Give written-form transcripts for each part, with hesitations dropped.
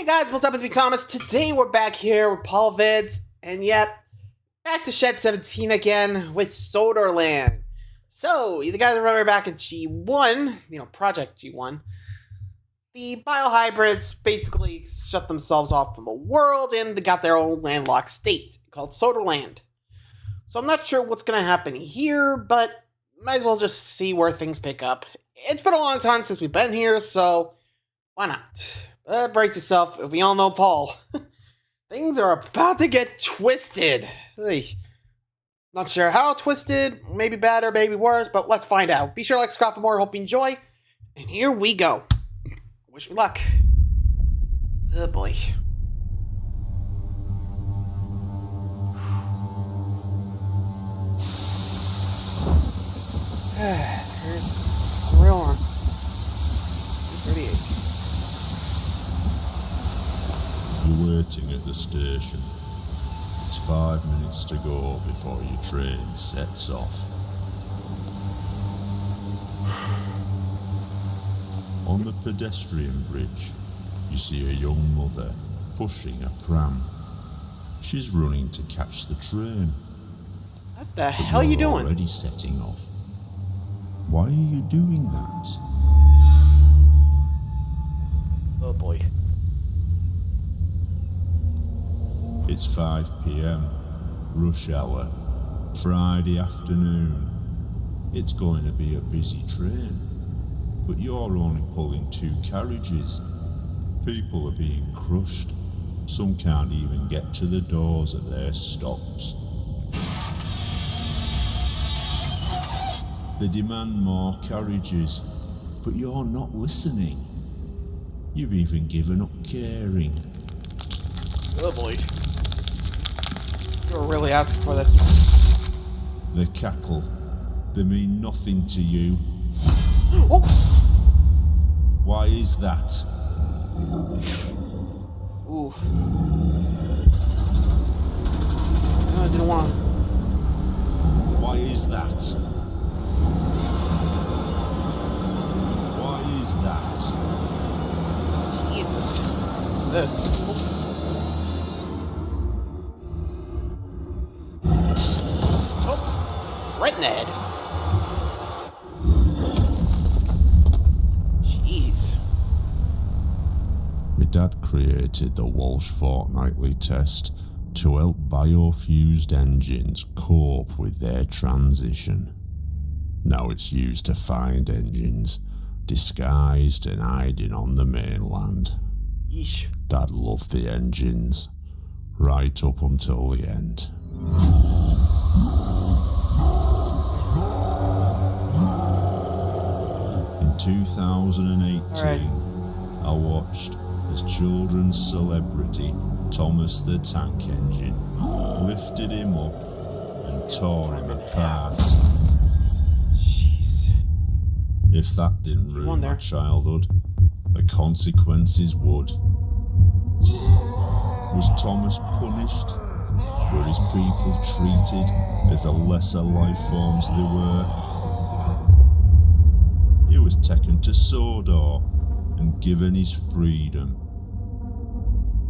Hey guys, what's up? It's me, Thomas. Today we're back here with Paul Vids, and yep, back to Shed 17 again with Sodorland. So, you guys remember back in G1, Project G1, the biohybrids basically shut themselves off from the world and they got their own landlocked state called Sodorland. So I'm not sure what's going to happen here, but might as well just see where things pick up. It's been a long time since we've been here, so why not? Brace yourself, if we all know Paul. Things are about to get twisted. Not sure how twisted, maybe better, maybe worse, but let's find out. Be sure to like, subscribe for more, hope you enjoy. And here we go. Wish me luck. Oh boy. Here's the real one. 38. You're waiting at the station. It's 5 minutes to go before your train sets off. On the pedestrian bridge, you see a young mother pushing a pram. She's running to catch the train. What the hell are you doing? Already setting off. Why are you doing that? Oh boy. It's 5 p.m, rush hour, Friday afternoon. It's going to be a busy train, but you're only pulling 2 carriages. People are being crushed. Some can't even get to the doors at their stops. They demand more carriages, but you're not listening. You've even given up caring. Oh boy. You're really asking for this. The cackle, they mean nothing to you. Oh. Why is that? Ooh. No, I didn't want to. Why is that? Why is that? Jesus. This. Oh. Right in the head. Jeez. My dad created the Walsh Fortnightly test to help biofused engines cope with their transition. Now it's used to find engines disguised and hiding on the mainland. Yeesh. Dad loved the engines, right up until the end. In 2018, I watched as children's celebrity Thomas the Tank Engine lifted him up and tore him apart. Jeez. If that didn't One ruin there. my childhood, the consequences would. Was Thomas punished? Were his people treated as a lesser life forms they were? He was taken to Sodor and given his freedom.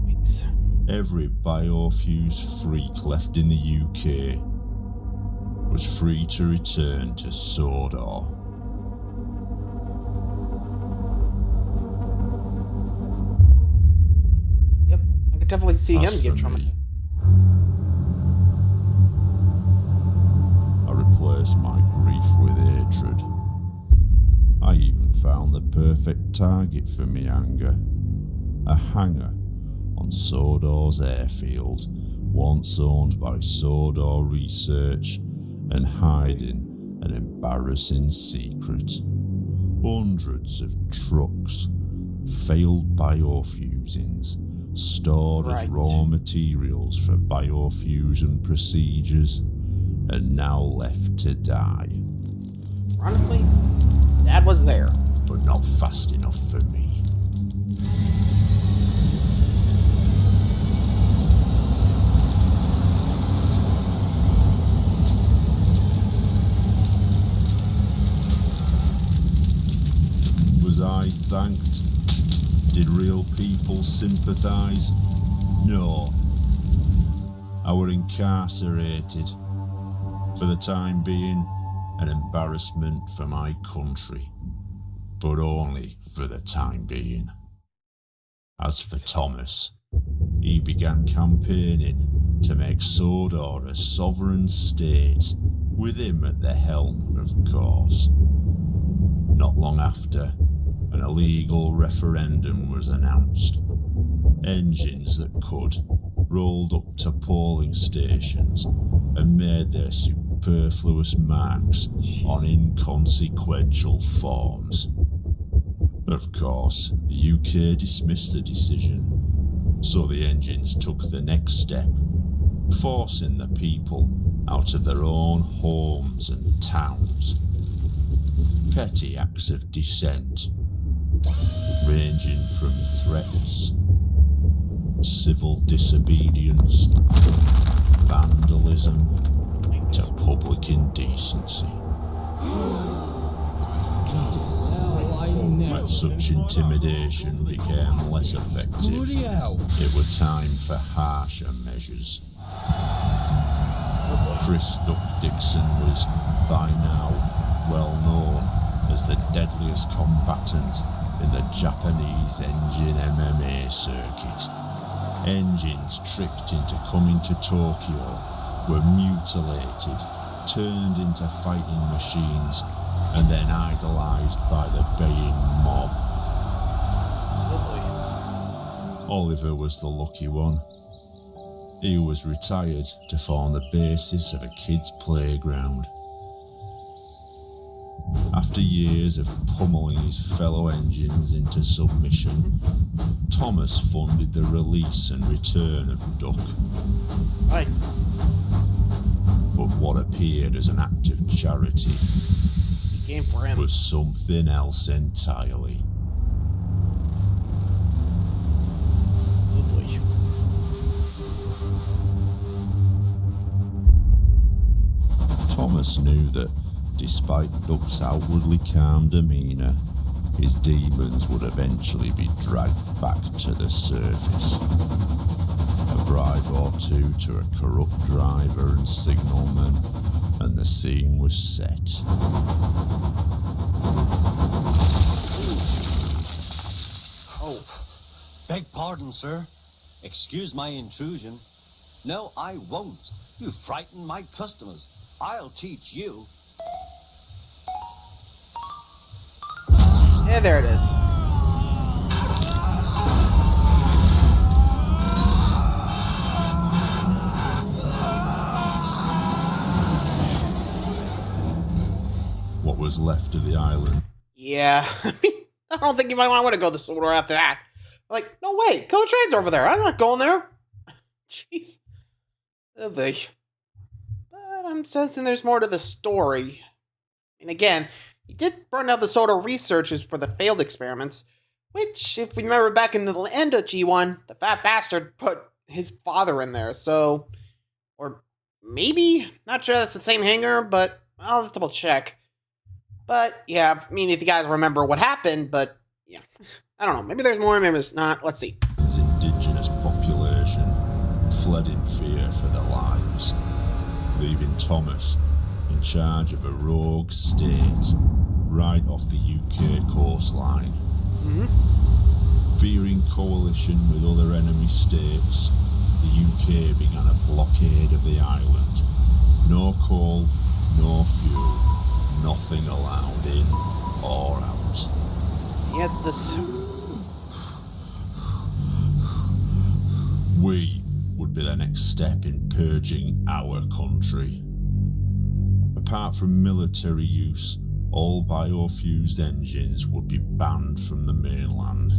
Wait. Every biofused freak left in the UK was free to return to Sodor. Yep. I could definitely see As him get for traumatized. me, I replaced my grief with hatred. I even found the perfect target for me anger. A hangar on Sodor's airfield, once owned by Sodor Research and hiding an embarrassing secret. Hundreds of trucks, failed biofusings, stored as raw materials for biofusion procedures, and now left to die. Ironically, Dad was there. But not fast enough for me. Was I thanked? Did real will people sympathise? No. I were incarcerated. For the time being, an embarrassment for my country. But only for the time being. As for Thomas, he began campaigning to make Sodor a sovereign state, with him at the helm, of course. Not long after, an illegal referendum was announced. Engines that could rolled up to polling stations and made their superfluous marks on inconsequential forms. Of course, the UK dismissed the decision, so the engines took the next step, forcing the people out of their own homes and towns. Petty acts of dissent, ranging from threats, civil disobedience, vandalism, to public indecency. When such intimidation became less effective, it was time for harsher measures. Chris Duck Dixon was, by now, well known as the deadliest combatant in the Japanese engine MMA circuit. Engines tricked into coming to Tokyo were mutilated, turned into fighting machines, and then idolised by the baying mob. Oliver was the lucky one. He was retired to form the basis of a kid's playground. After years of pummeling his fellow engines into submission, Thomas funded the release and return of Duck. Right. But what appeared as an act of charity Game for him. was something else entirely. Oh boy. Thomas knew that, despite Duck's outwardly calm demeanour, his demons would eventually be dragged back to the surface. A bribe or two to a corrupt driver and signalman, and the scene was set. Oh. Beg pardon, sir. Excuse my intrusion. No, I won't. You frighten my customers. I'll teach you. Yeah, there it is. What was left of the island. Yeah, I mean, I don't think you might want to go to Sodor after that. Like, no way, Killer Train's over there. I'm not going there. Jeez. Oh boy. But I'm sensing there's more to the story. And again, he did burn out the Sodor researchers for the failed experiments, which, if we remember back in the end of G1, the fat bastard put his father in there, so... Or maybe? Not sure that's the same hangar, but I'll double check. But, yeah, I mean, if you guys remember what happened, but, yeah. I don't know, maybe there's more, maybe there's not. Let's see. His indigenous population fled in fear for their lives, leaving Thomas in charge of a rogue state right off the UK coastline. Fearing coalition with other enemy states, the UK began a blockade of the island. No coal, no fuel, nothing allowed in or out. Yet this... We would be the next step in purging our country. Apart from military use, all biofused engines would be banned from the mainland.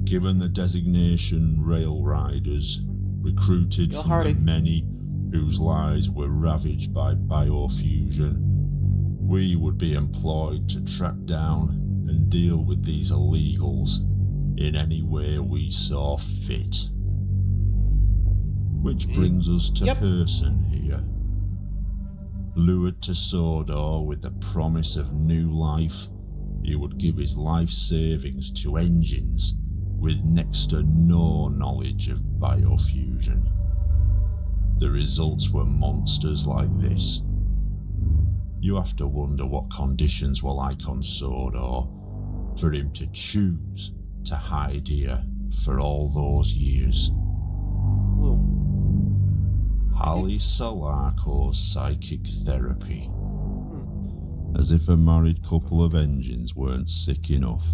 Given the designation Rail Riders, recruited Feel from hardy. the many whose lives were ravaged by biofusion, we would be employed to track down and deal with these illegals in any way we saw fit. Which brings us to Yep. Person here. Lured to Sodor with the promise of new life, he would give his life savings to engines with next to no knowledge of biofusion. The results were monsters like this. You have to wonder what conditions were like on Sodor for him to choose to hide here for all those years. Ooh. Ali Solarco's psychic therapy. As if a married couple of engines weren't sick enough,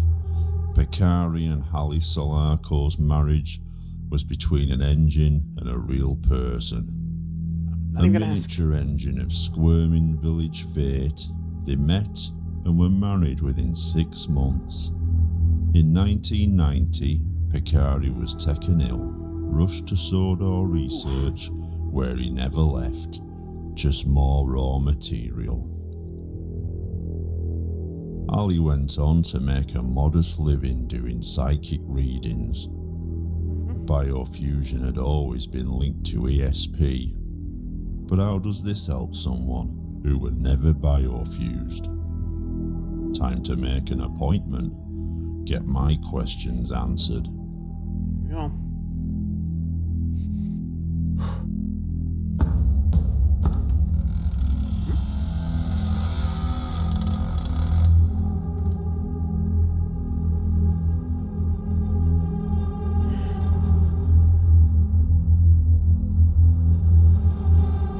Picari and Hallie Solarco's marriage was between an engine and a real person. Not A even gonna ask. miniature engine of squirming village fate. They met and were married within 6 months. In 1990, Picari was taken ill, rushed to Sodor research, where he never left, just more raw material. Ali went on to make a modest living doing psychic readings. Biofusion had always been linked to ESP, but how does this help someone who were never biofused? Time to make an appointment, get my questions answered. Here we go.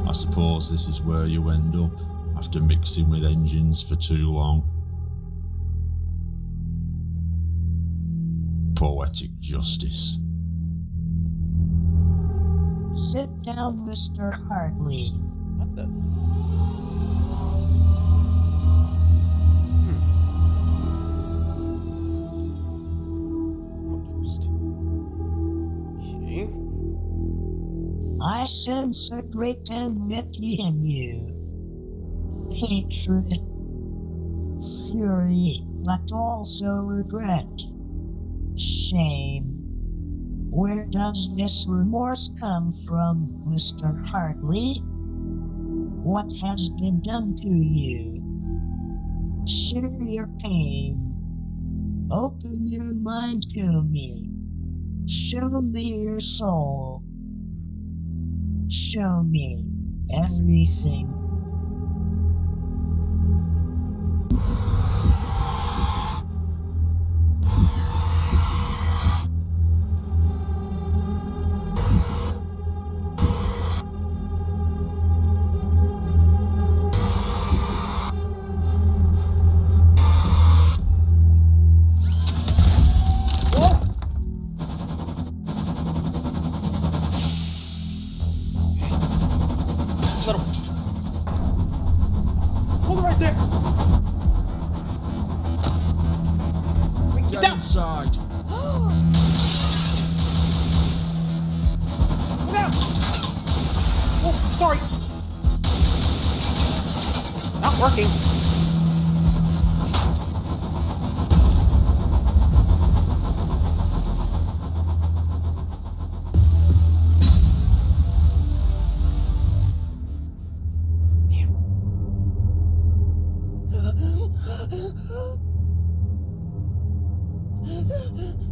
I suppose this is where you end up after mixing with engines for too long. Poetic justice. Sit down, Mr. Hartley. What the? Okay. I sense a great enmity in you. Hatred, fury, but also regret, shame. Where does this remorse come from, Mr. Hartley? What has been done to you? Share your pain. Open your mind to me. Show me your soul. Show me everything. Little. Hold it right there. Wait, get down. Inside. Look out. Oh, sorry. It's not working.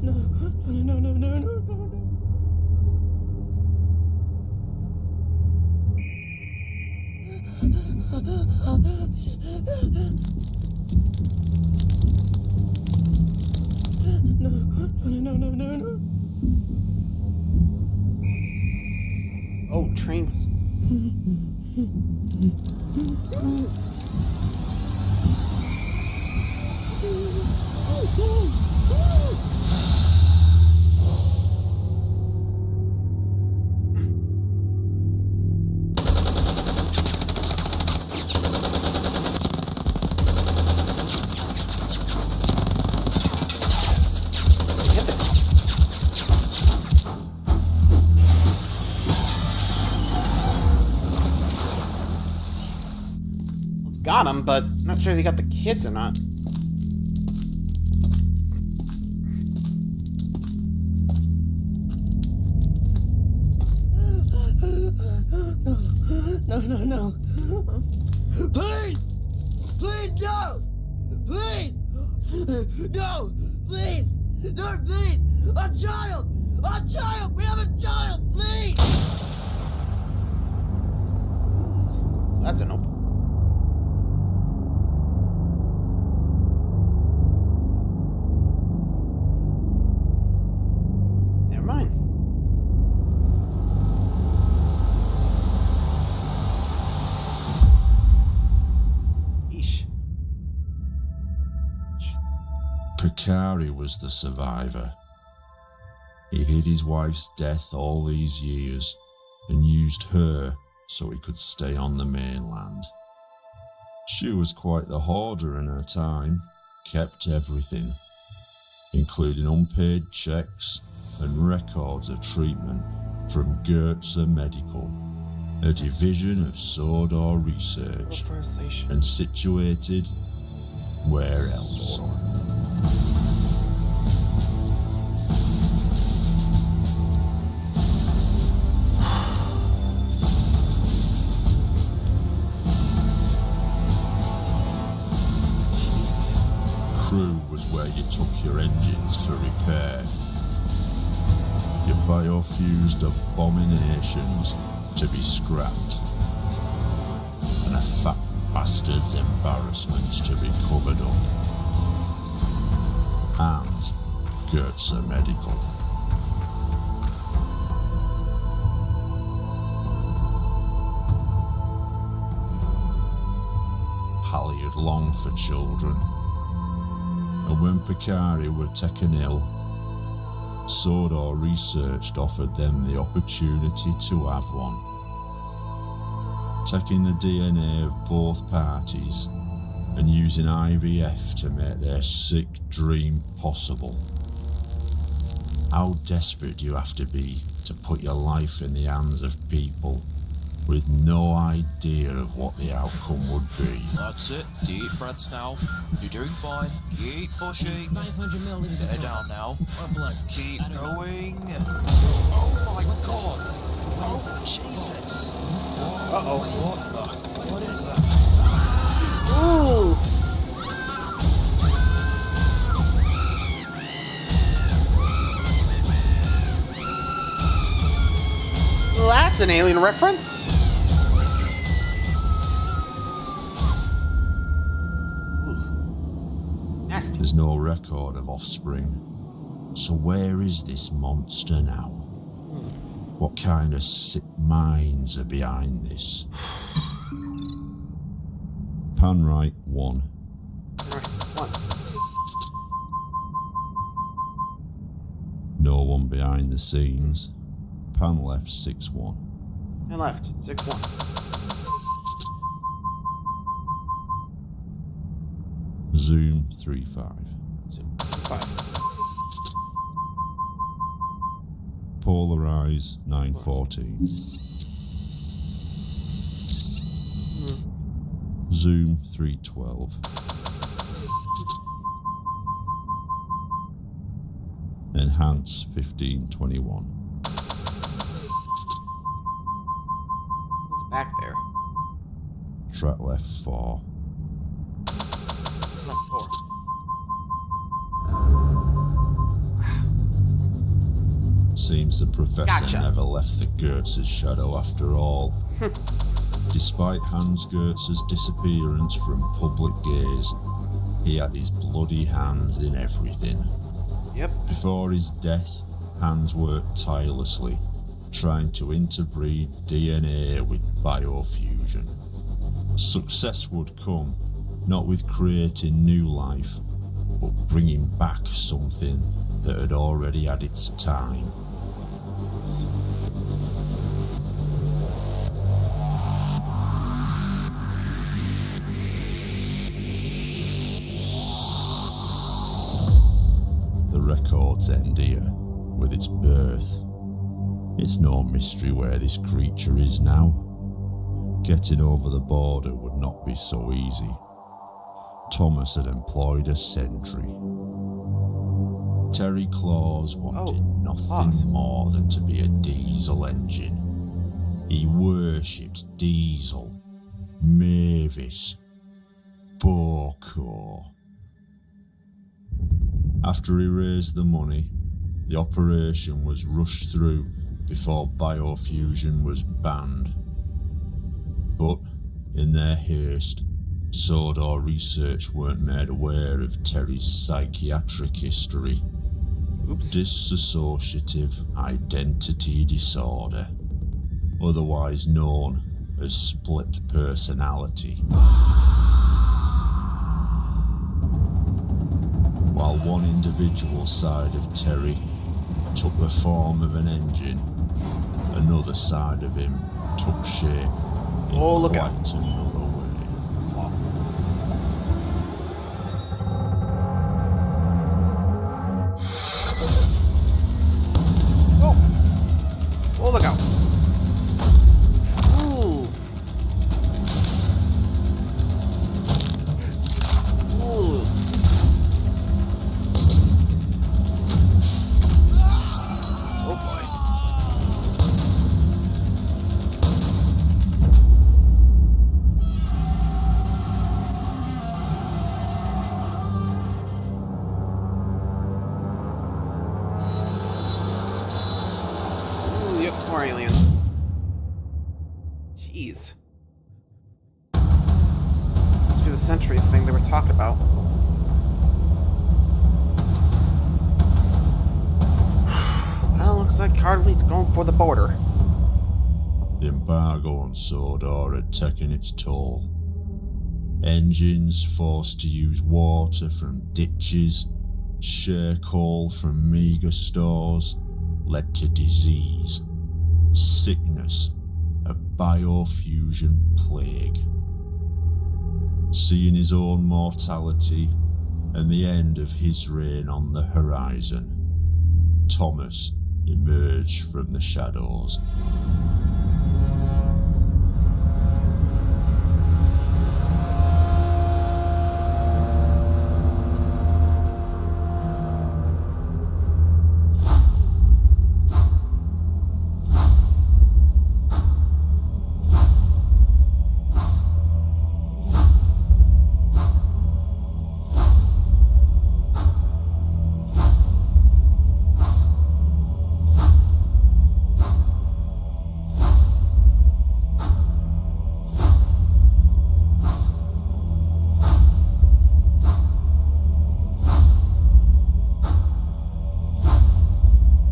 No. Oh, train was. Got him, but I'm not sure if he got the kids or not. No. Please! Please, no! Please! No! Please! No, please! A child! A child! We have a child! Please! That's a nope. Never mind. Yeesh. Picari was the survivor. He hid his wife's death all these years and used her so he could stay on the mainland. She was quite the hoarder in her time, kept everything, including unpaid checks and records of treatment from Pritzer Medical, a division of Sodor Research, Reforestation. and situated where else? Jesus. Crew was where you took your engines for repair. Your biofused abominations to be scrapped, and a fat bastard's embarrassments to be covered up. And Pritzer Medical. Hallie had longed for children, and when Picari were taken ill, Sodor Research offered them the opportunity to have one, taking the DNA of both parties and using IVF to make their sick dream possible. How desperate do you have to be to put your life in the hands of people with no idea of what the outcome would be? That's it. Deep breaths now. You're doing fine. Keep pushing. 500 milliliters of Head down salts. now. Or blood. Keep I don't know. going. Oh my god. Oh Jesus. Uh-oh. What is that? Ooh. Well, that's an alien reference. Ooh. Nasty. There's no record of offspring. So where is this monster now? What kind of sick minds are behind this? Pan right 1. Alright, one. No one behind the scenes. Pan left 6-1. And left. 6-1. Zoom 3-5. So, 5. Polarize 9-14. Zoom 3-12. Enhance 15-21. It's back there. Track left 4. Left 4. Seems the professor Gotcha. never left the Gertz's shadow after all. Despite Hans Gertz's disappearance from public gaze, he had his bloody hands in everything. Yep. Before his death, Hans worked tirelessly, trying to interbreed DNA with biofusion. Success would come, not with creating new life, but bringing back something that had already had its time. The records end here, with its birth. It's no mystery where this creature is now. Getting over the border would not be so easy. Thomas had employed a sentry. Terry Claus wanted nothing Claus. more than to be a diesel engine. He worshipped Diesel, Mavis, Boko. After he raised the money, The operation was rushed through before biofusion was banned. But in their haste, Sodor research weren't made aware of Terry's psychiatric history. Oops. Dissociative identity disorder, otherwise known as split personality. While one individual side of Terry took the form of an engine, another side of him took shape in Oh, look quite out. another way. Oh! Oh, look out. Ooh. Ooh. Oh, boy. Ooh, yep, more alien. Jeez. Must be the Sentry thing they were talking about. Well, looks like Harley's going for the border. The embargo on Sodor had taken its toll. Engines forced to use water from ditches, share coal from meagre stores, led to disease, sickness, a biofusion plague. Seeing his own mortality and the end of his reign on the horizon, Thomas emerged from the shadows.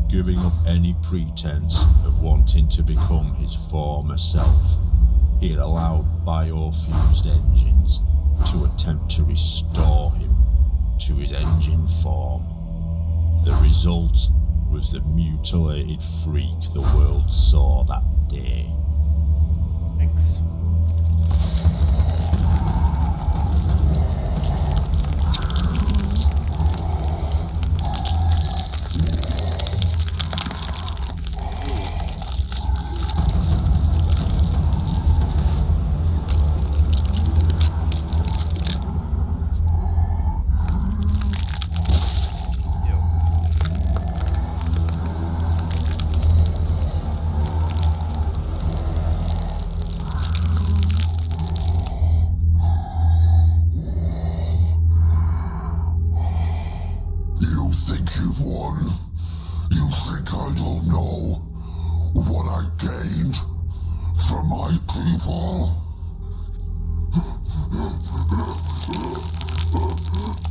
Giving up any pretense of wanting to become his former self, he had allowed biofused engines to attempt to restore him to his engine form. The result was the mutilated freak the world saw that day. Thanks. You think you've won? You think I don't know what I gained from my people?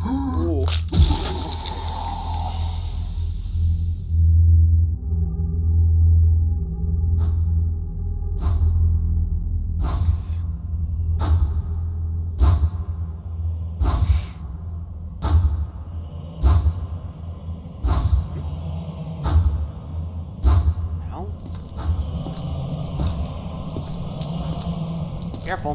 Ooh. Nice. Well. Careful.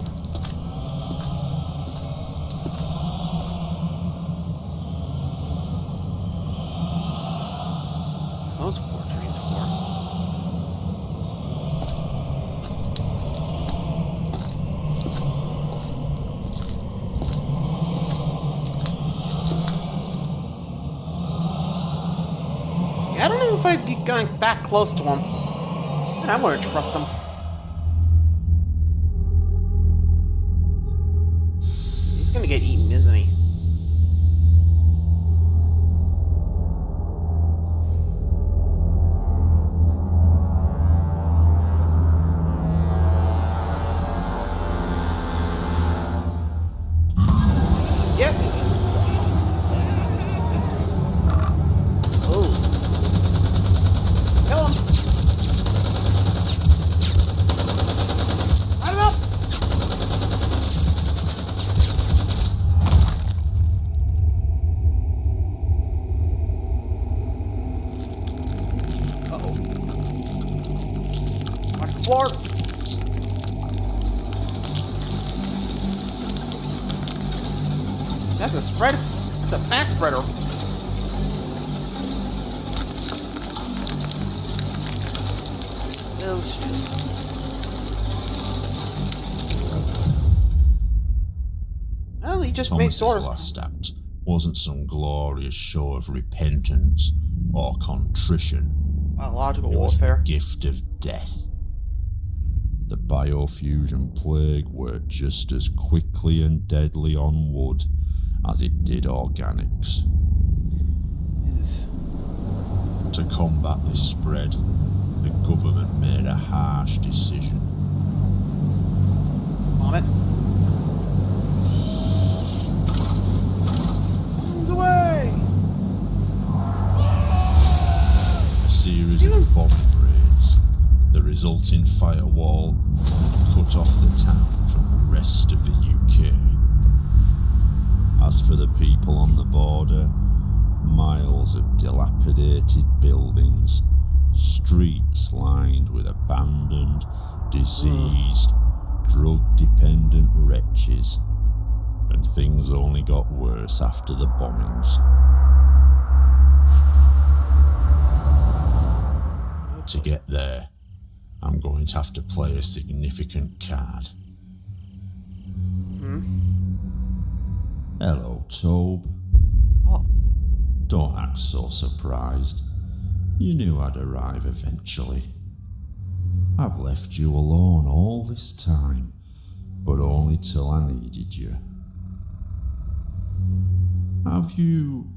Those four trains were. Yeah, I don't know if I'd be going back close to him. And I wouldn't trust him. He's gonna get eaten, isn't he? floor. That's a spread. That's a fast spreader. Oh shit. Well, he just made Thomas's swords. last act wasn't some glorious show of repentance or contrition. Biological It was the warfare. gift of death. The Biofusion Plague worked just as quickly and deadly on wood as it did organics. Is- To combat this spread, the government made a harsh decision. Vomit. Away! A series of bombing raids, the resulting firewall cut off the town from the rest of the UK. As for the people on the border, miles of dilapidated buildings, streets lined with abandoned, diseased, drug-dependent wretches, and things only got worse after the bombings. To get there, I'm going to have to play a significant card. Hello, Tobe. Oh, Don't act so surprised. You knew I'd arrive eventually. I've left you alone all this time, but only till I needed you. Have you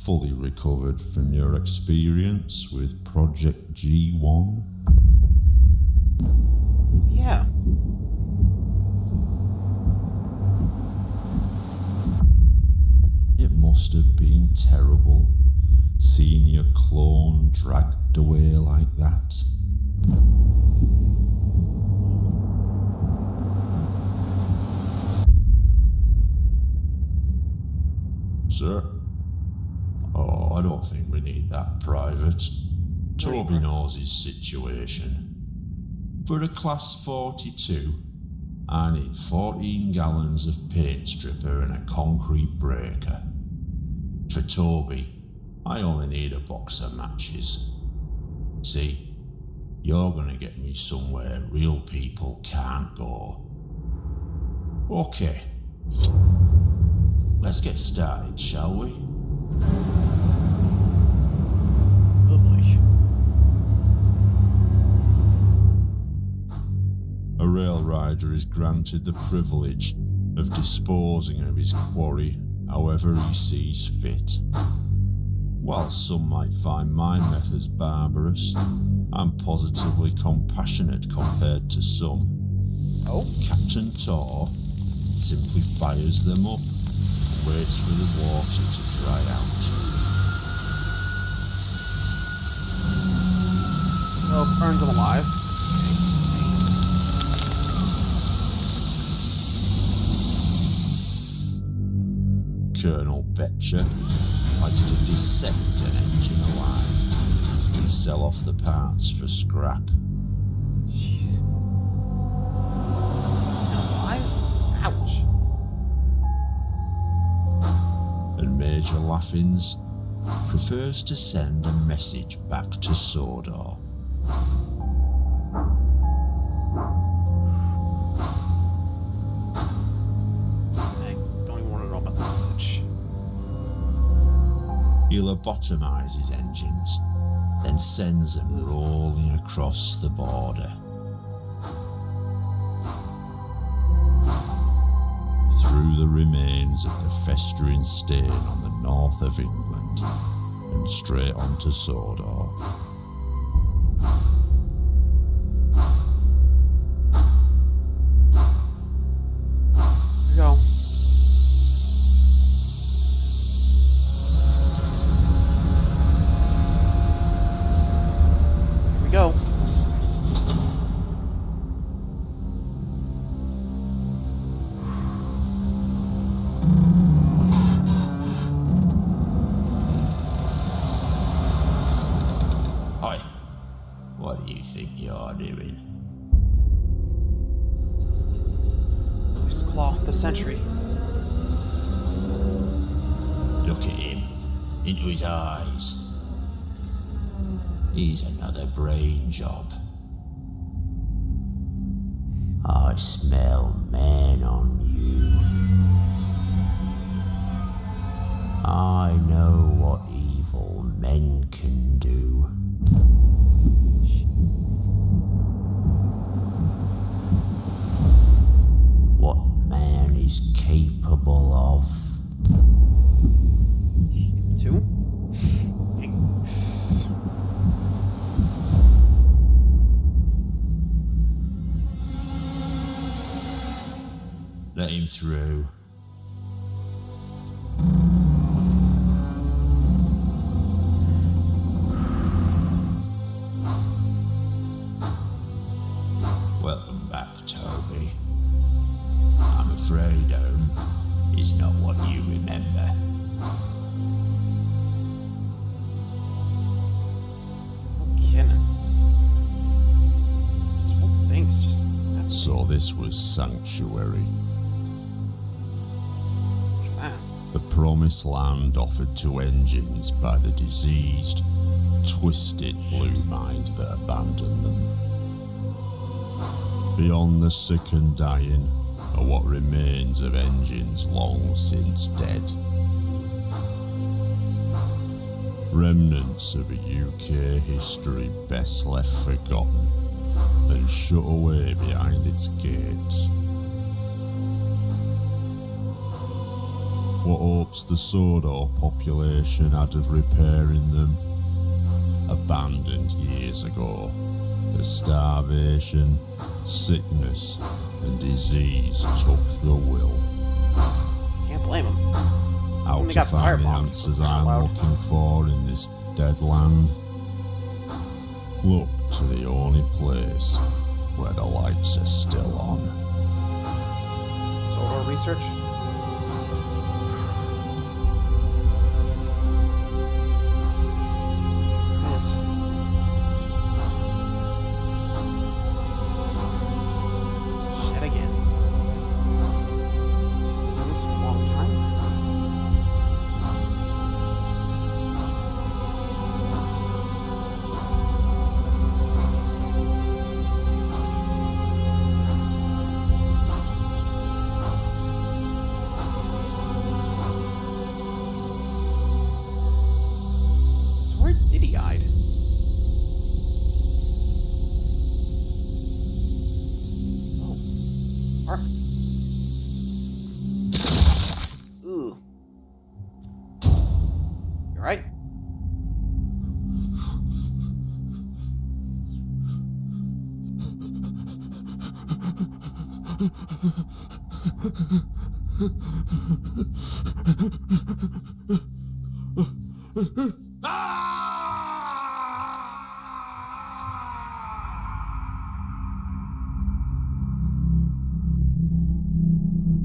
fully recovered from your experience with Project G1? yeah. It must have been terrible, seeing your clone dragged away like that. Sir? Oh, I don't think we need that private. Toby knows his situation. For a Class 42, I need 14 gallons of paint stripper and a concrete breaker. For Toby, I only need a box of matches. See, you're gonna get me somewhere real people can't go. Okay. Let's get started, shall we? Oh boy. A rail rider is granted the privilege of disposing of his quarry however he sees fit. While some might find my methods barbarous, I'm positively compassionate compared to some. Oh. Captain Tor simply fires them up and waits for the water to dry out. Oh, burns him alive. Colonel Betcher likes to dissect an engine alive and sell off the parts for scrap. Jeez. Alive? Ouch. And Major Laffins prefers to send a message back to Sodor. I don't even want to know about the message. He lobotomizes engines, then sends them rolling across the border. Through the remains of the festering stain on the north of England, and straight onto Sodor. Here we go. Here we go. Hi, what do you think you're doing? There's Claw, the Sentry. Look at him. Into his eyes. He's another brain job. I smell man on you. I know what evil men can do. What man is capable of. Him too? Thanks. Let him through. Welcome back, Toby. I'm afraid home is not what you remember. No kidding. This whole thing's just... So this was Sanctuary. Ah, The promised land offered to engines by the diseased, twisted blue mind that abandoned them. Beyond the sick and dying are what remains of engines long since dead. Remnants of a UK history best left forgotten than shut away behind its gates. What hopes the Sodor population had of repairing them, abandoned years ago, as starvation, sickness, and disease took the will. can't blame him. How Only to got find the firebombed, answers for crying out I'm loud. looking for in this dead land? Look to the only place where the lights are still on. Solo research? There it is. Shit again. Seen this in a long time. So where did he hide? Oh. Mark. Ugh. You alright?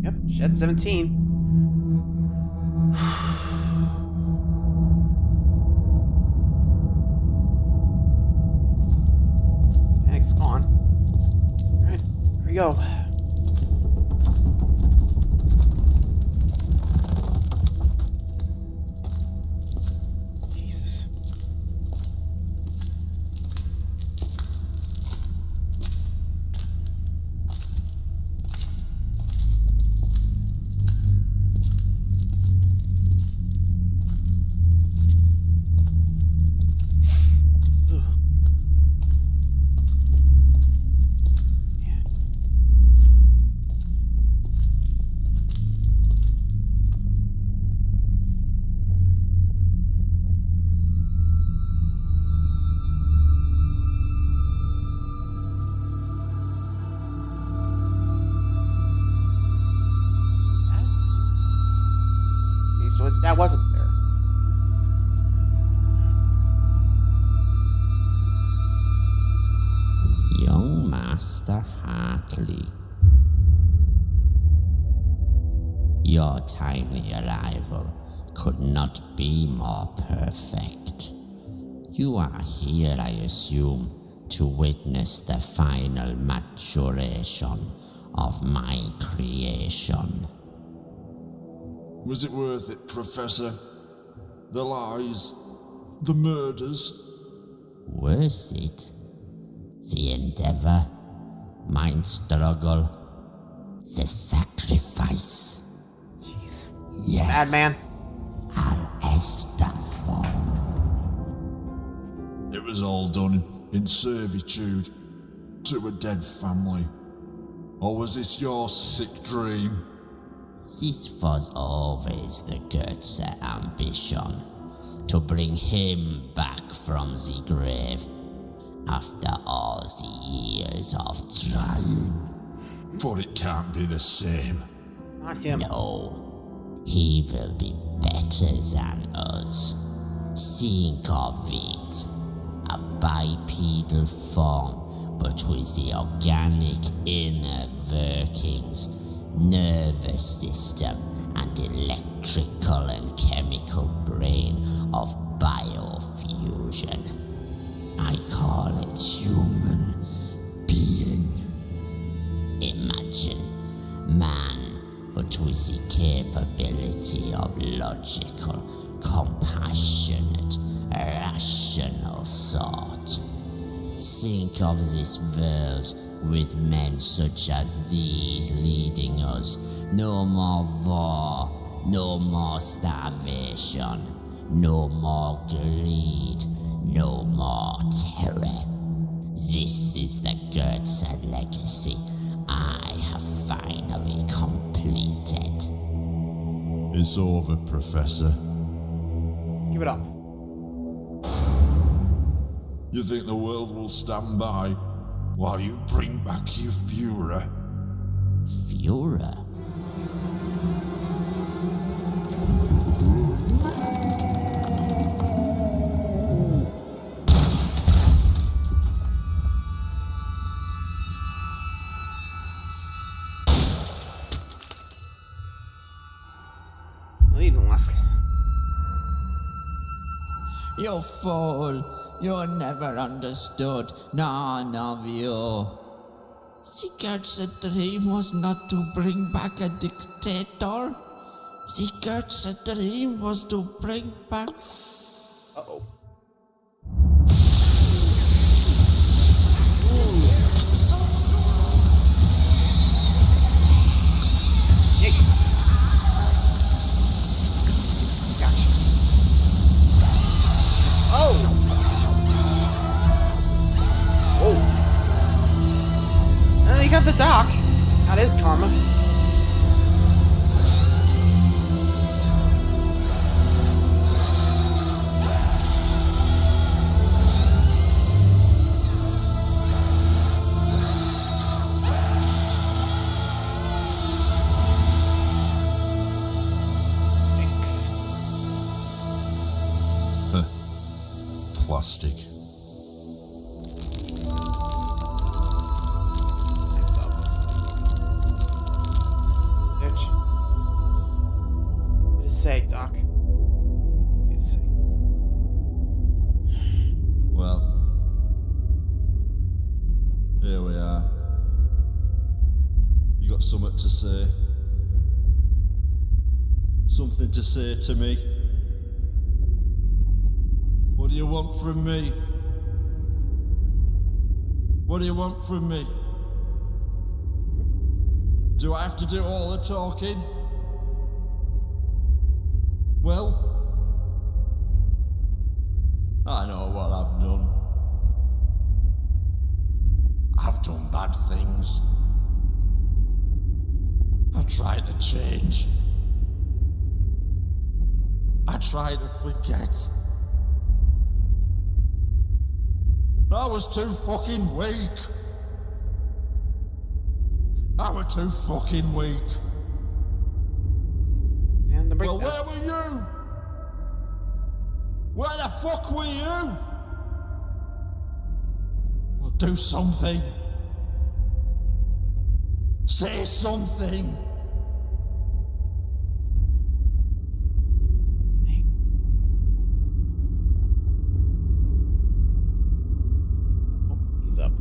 Yep, Shed 17. This panic's gone. Alright, here we go. Jesus. Ugh. Yeah. Okay, so his dad wasn't there. Young Master Hartley. Your timely arrival could not be more perfect. You are here, I assume, to witness the final maturation of my creation. Was it worth it, Professor? The lies, the murders? Worth it? The endeavor, my struggle, the sacrifice. Jeez. Yes. Madman. Al Estafon. It was all done in servitude to a dead family. Or was this your sick dream? This was always the Goethe ambition, to bring him back from the grave after all the years of trying. But it can't be the same. It's not him. No, he will be better than us. Think of it. A bipedal form, but with the organic inner workings, nervous system, and electrical and chemical brain of biofusion. I call it human being. Imagine man, but with the capability of logical, compassionate, rational thought. Think of this world with men such as these leading us. No more war, no more starvation, no more greed, no more terror. This is the Goethe legacy I have finally completed. It's over, Professor. Give it up. You think the world will stand by while you bring back your Führer? Führer? You fool! You never understood, none of you. The dream was not to bring back a dictator. The dream was to bring back... Uh-oh. Yikes. Gotcha. Oh! Whoa. You got the dock. That is karma. Thanks. Plastic. Thanks up. Ditch. Wait a sec, Doc. Wait a sec. Well, here we are. You got something to say? Something to say to me? What do you want from me? What do you want from me? Do I have to do all the talking? Well, I know what I've done. I've done bad things. I tried to change. I tried to forget. I was too fucking weak. I was too fucking weak. And the Well, breakdown. where were you? Where the fuck were you? Well, do something. Say something. Oh, he's up.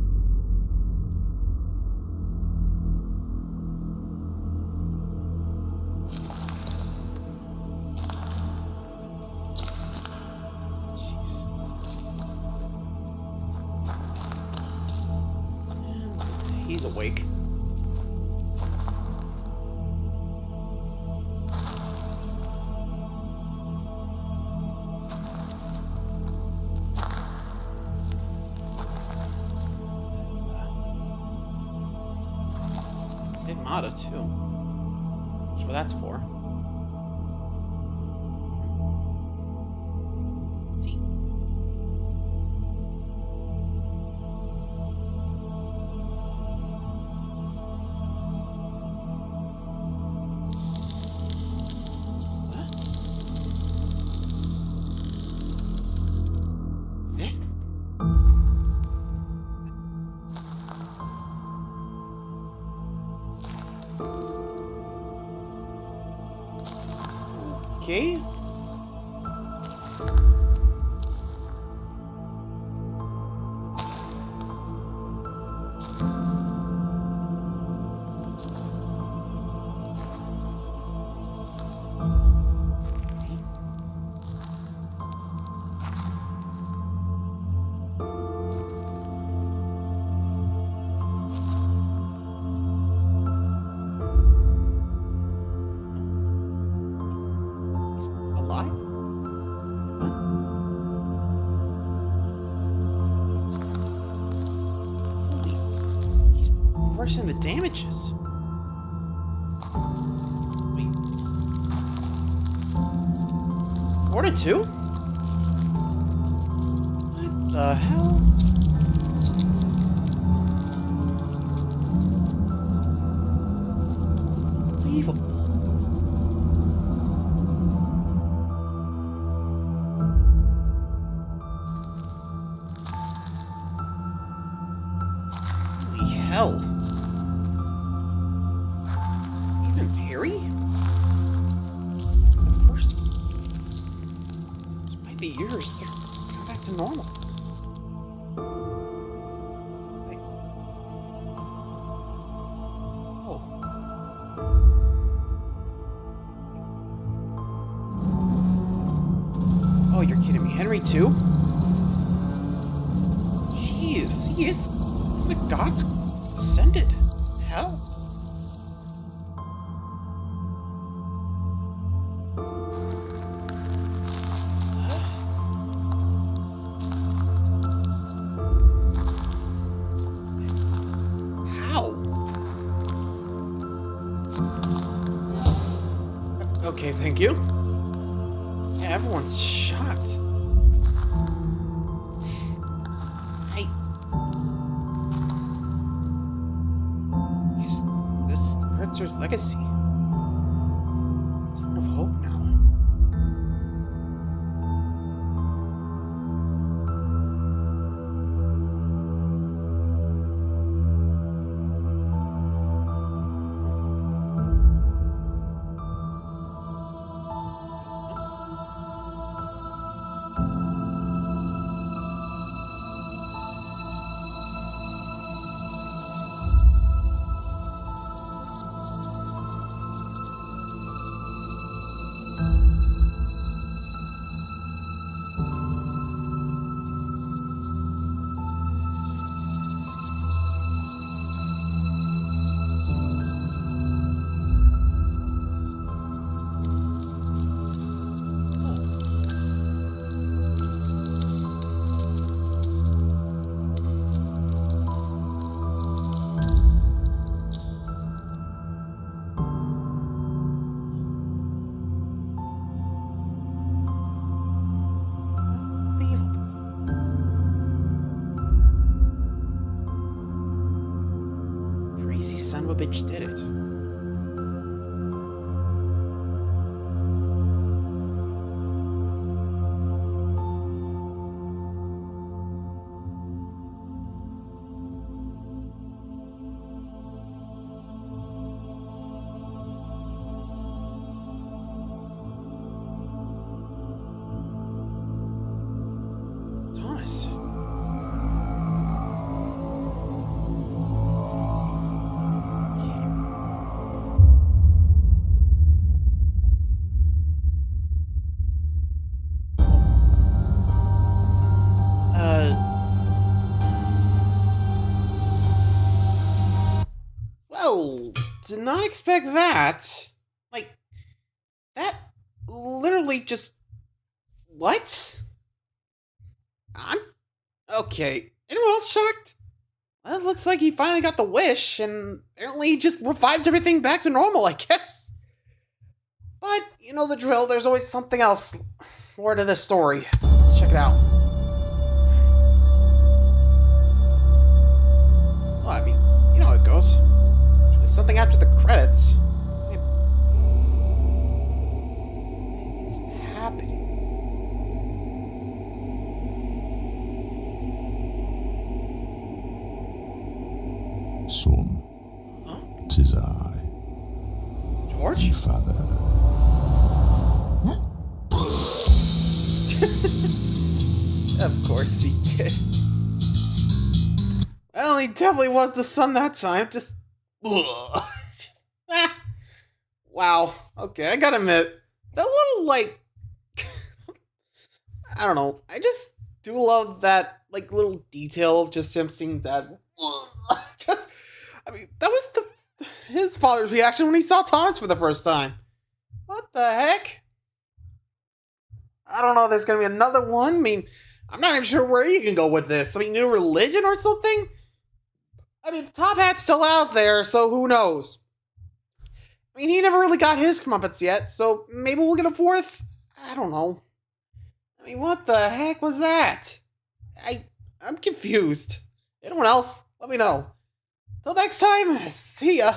he's awake. Stigmata too. That's what that's for. See. Okay. Reversing the damages. Wait. Order 2? What the hell? Unbelievable. Holy hell. Despite the years, they're going back to normal. Like, oh. Oh, you're kidding me. Henry too? Jeez, he is. It's like God's descended. Hell. Okay, thank you. Yeah, everyone's shocked. This is Pritzer's legacy. It's one of hope now. Crazy son of a bitch did it. Thomas. Kidding me. did not expect that. Like, that literally just... What? I'm... Okay. Anyone else shocked? Well, it looks like he finally got the wish, and apparently he just revived everything back to normal, I guess. But, you know the drill, there's always something else more to this story. Let's check it out. Well, I mean, you know how it goes. There's something after the credits. What is happening? Son, Huh? 'tis I, George? father. Of course he did. Well, he definitely was the son that time. Just... Wow. Okay, I gotta admit, that little, like... I don't know. I just do love that, like, little detail of just him seeing Dad... Just... I mean, that was his father's reaction when he saw Thomas for the first time. What the heck? I don't know, there's gonna be another one. I mean, I'm not even sure where you can go with this. I mean, new religion or something? I mean, the top hat's still out there, so who knows? I mean, he never really got his comeuppance yet, so maybe we'll get a fourth? I don't know. I mean, what the heck was that? I'm confused. Anyone else? Let me know. Till next time, see ya.